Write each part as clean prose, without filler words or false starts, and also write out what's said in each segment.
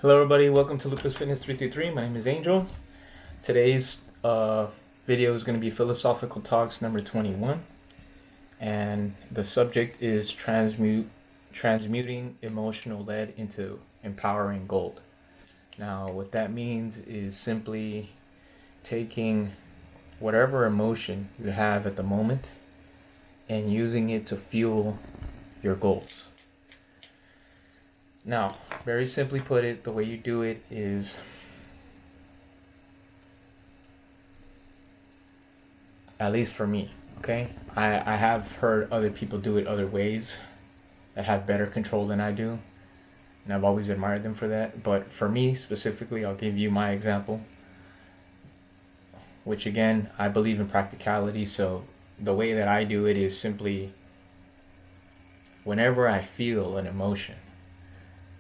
Hello everybody, welcome to Lupus Fitness 323. My name is Angel. Today's video is going to be Philosophical Talks number 21. And the subject is transmuting emotional lead into empowering gold. Now what that means is simply taking whatever emotion you have at the moment and using it to fuel your goals. Now, very simply put it, the way you do it is at least for me, okay? I have heard other people do it other ways that have better control than I do, and I've always admired them for that. But for me specifically, I'll give you my example, which again, I believe in practicality. So the way that I do it is simply whenever I feel an emotion,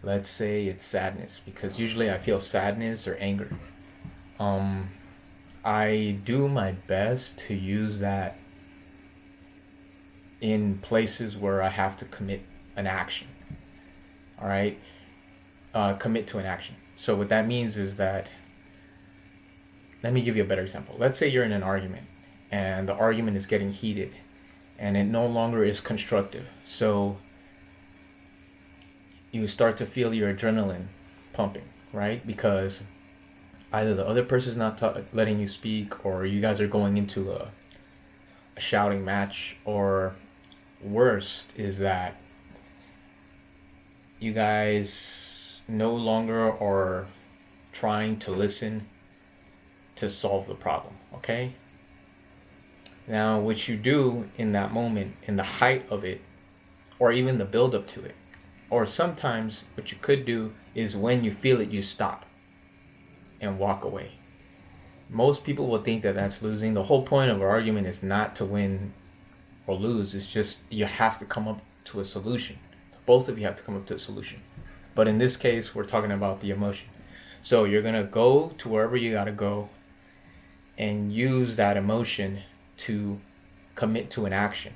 let's say it's sadness, because usually I feel sadness or anger. I do my best to use that in places where I have to commit an action. All right, commit to an action. So what that means is that, let me give you a better example. Let's say you're in an argument and the argument is getting heated and it no longer is constructive. So you start to feel your adrenaline pumping, right? Because either the other person's not letting you speak, or you guys are going into a shouting match, or worst is that you guys no longer are trying to listen to solve the problem, okay? Now, what you do in that moment, in the height of it, or even the build up to it, or sometimes what you could do is when you feel it, you stop and walk away. Most people will think that that's losing. The whole point of an argument is not to win or lose. It's just you have to come up to a solution. Both of you have to come up to a solution. But in this case, we're talking about the emotion. So you're going to go to wherever you got to go and use that emotion to commit to an action.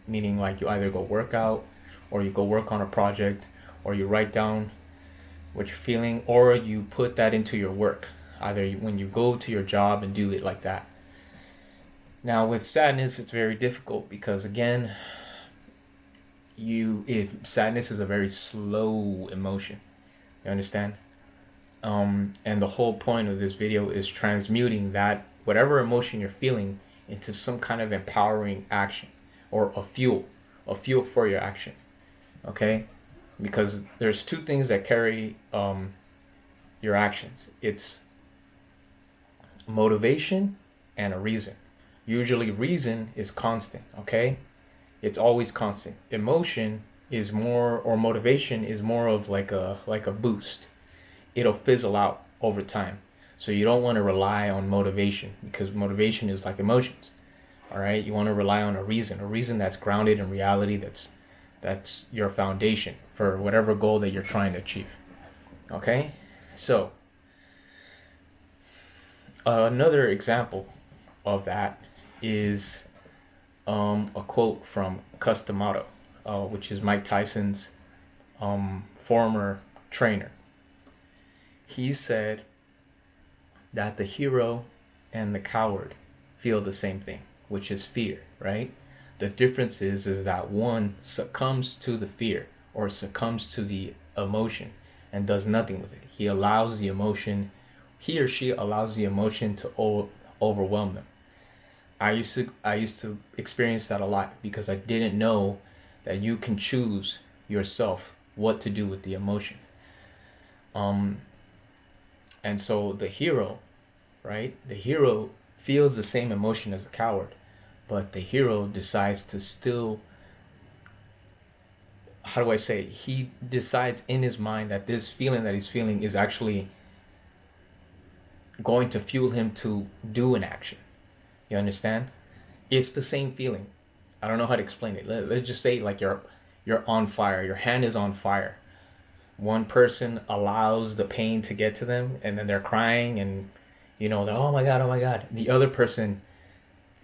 Meaning like you either go work out, or you go work on a project, or you write down what you're feeling, or you put that into your work, either when you go to your job and do it like that. Now with sadness, it's very difficult because again, if sadness is a very slow emotion, you understand? And the whole point of this video is transmuting that whatever emotion you're feeling into some kind of empowering action, or a fuel for your action. Okay, because there's two things that carry your actions. It's motivation and a reason. Usually reason is constant, okay? It's always constant. Emotion is more, or motivation is more of like a boost. It'll fizzle out over time. So you don't want to rely on motivation, because motivation is like emotions. All right, you want to rely on a reason that's grounded in reality, that's your foundation for whatever goal that you're trying to achieve. Okay, so another example of that is a quote from Customato, which is Mike Tyson's former trainer. He said that the hero and the coward feel the same thing, which is fear, right? The difference is that one succumbs to the fear, or succumbs to the emotion and does nothing with it. He or she allows the emotion to overwhelm them. I used to experience that a lot, because I didn't know that you can choose yourself what to do with the emotion. And so the hero, right? The hero feels the same emotion as the coward, but the hero decides to still, how do I say it? He decides in his mind that this feeling that he's feeling is actually going to fuel him to do an action. You understand? It's the same feeling. I don't know how to explain it. Let's just say like you're on fire. Your hand is on fire. One person allows the pain to get to them, and then they're crying, and they're, oh my God, oh my God. The other person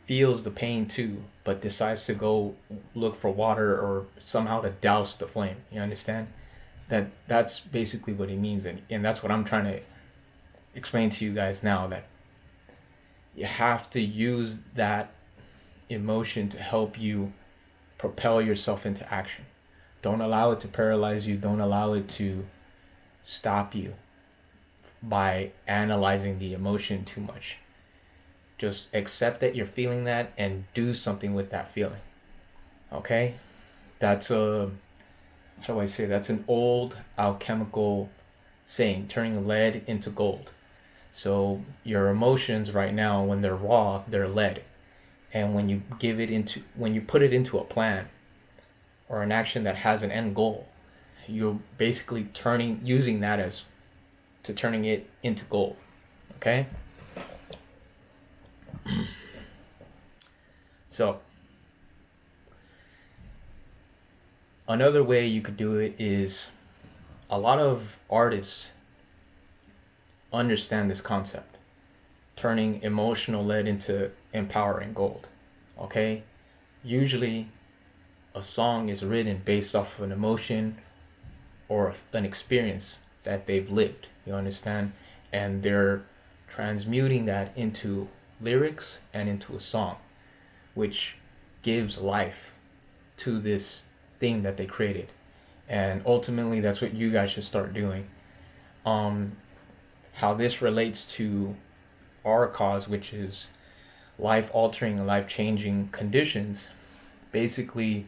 feels the pain too, but decides to go look for water or somehow to douse the flame. You understand? That's basically what he means, and that's what I'm trying to explain to you guys now, that you have to use that emotion to help you propel yourself into action. Don't allow it to paralyze you. Don't allow it to stop you by analyzing the emotion too much. Just accept that you're feeling that and do something with that feeling. Okay? That's how do I say, that's an old alchemical saying, turning lead into gold. So your emotions right now, when they're raw, they're lead. And when you put it into a plan or an action that has an end goal, you're basically using that as to turning it into gold. Okay? So another way you could do it is, a lot of artists understand this concept, turning emotional lead into empowering gold. Okay? Usually a song is written based off of an emotion or an experience that they've lived. You understand? And they're transmuting that into lyrics and into a song, which gives life to this thing that they created. And ultimately, that's what you guys should start doing. How this relates to our cause, which is life-altering and life-changing conditions. Basically,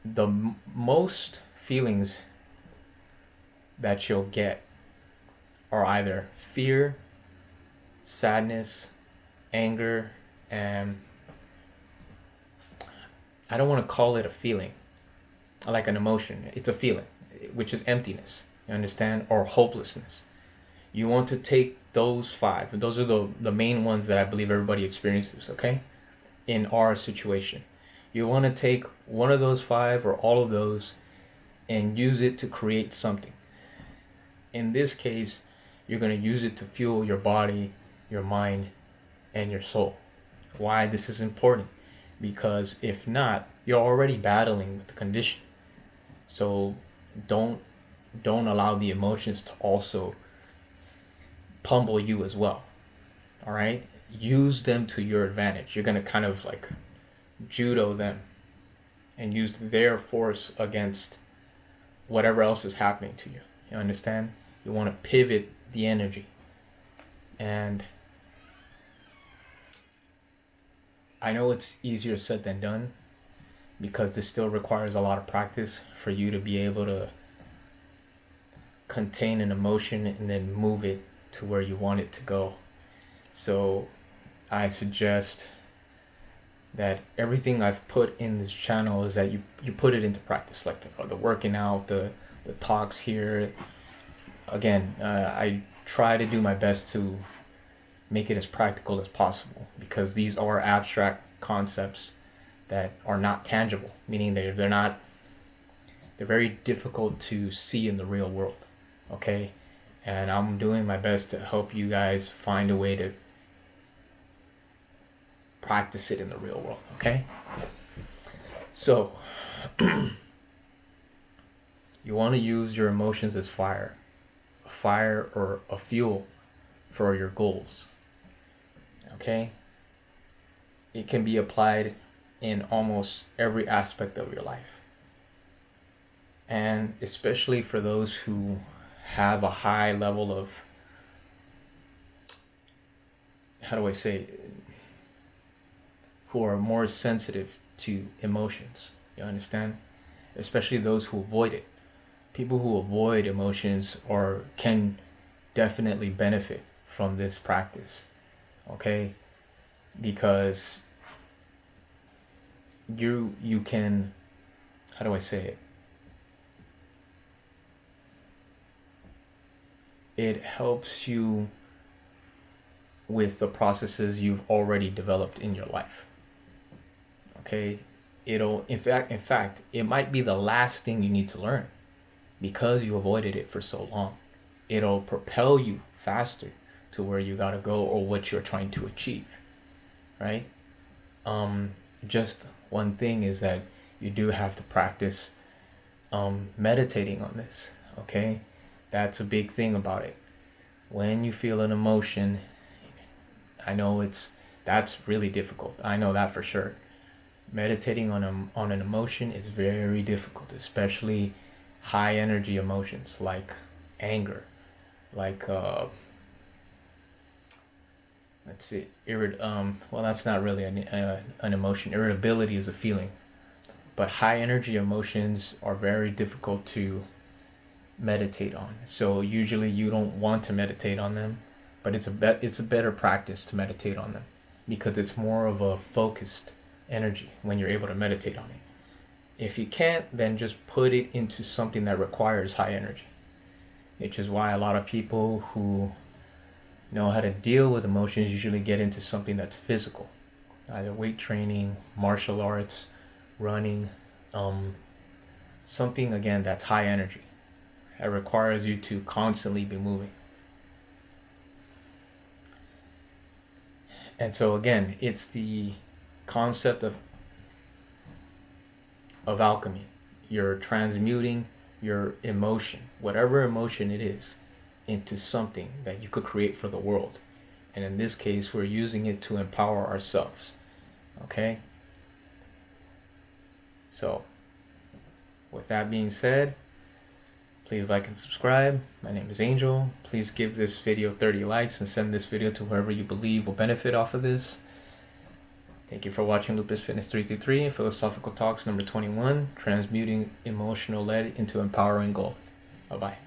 the most feelings that you'll get are either fear, sadness, anger, and I don't want to call it a feeling, like an emotion. It's a feeling, which is emptiness, you understand, or hopelessness. You want to take those five, and those are the main ones that I believe everybody experiences, okay, in our situation. You want to take one of those five or all of those and use it to create something. In this case, you're going to use it to fuel your body, your mind, and your soul. Why this is important? Because if not, you're already battling with the condition. So don't allow the emotions to also pummel you as well. All right? Use them to your advantage. You're going to kind of like judo them and use their force against whatever else is happening to you. You understand? You want to pivot the energy. And I know it's easier said than done, because this still requires a lot of practice for you to be able to contain an emotion and then move it to where you want it to go. So I suggest that everything I've put in this channel is that you put it into practice, like the working out, the talks here. Again, I try to do my best to make it as practical as possible, because these are abstract concepts that are not tangible, meaning they're very difficult to see in the real world. Okay? And I'm doing my best to help you guys find a way to practice it in the real world. Okay? So you want to use your emotions as fire or a fuel for your goals. Okay? It can be applied in almost every aspect of your life. And especially for those who have a high level of, how do I say, who are more sensitive to emotions. You understand? Especially those who avoid it. People who avoid emotions can definitely benefit from this practice. Okay? Because you can, how do I say it? It helps you with the processes you've already developed in your life. Okay? In fact, it might be the last thing you need to learn, because you avoided it for so long. It'll propel you faster to where you gotta go or what you're trying to achieve. Right? Just one thing is that you do have to practice meditating on this. Okay, that's a big thing about it. When you feel an emotion, I know that's really difficult. I know that for sure. Meditating on an emotion is very difficult, especially high energy emotions like anger, like let's see, well, that's not really an emotion. Irritability is a feeling, but high energy emotions are very difficult to meditate on. So usually you don't want to meditate on them, but it's a better practice to meditate on them because it's more of a focused energy when you're able to meditate on it. If you can't, then just put it into something that requires high energy, which is why a lot of people who know how to deal with emotions usually get into something that's physical, either weight training, martial arts, running, something again that's high energy. It requires you to constantly be moving. And so again, it's the concept of alchemy. You're transmuting your emotion, whatever emotion it is, into something that you could create for the world. And in this case, we're using it to empower ourselves. Okay? So, with that being said, please like and subscribe. My name is Angel. Please give this video 30 likes and send this video to whoever you believe will benefit off of this. Thank you for watching Lupus Fitness 333 and Philosophical Talks number 21, Transmuting Emotional Lead into Empowering Gold. Bye-bye.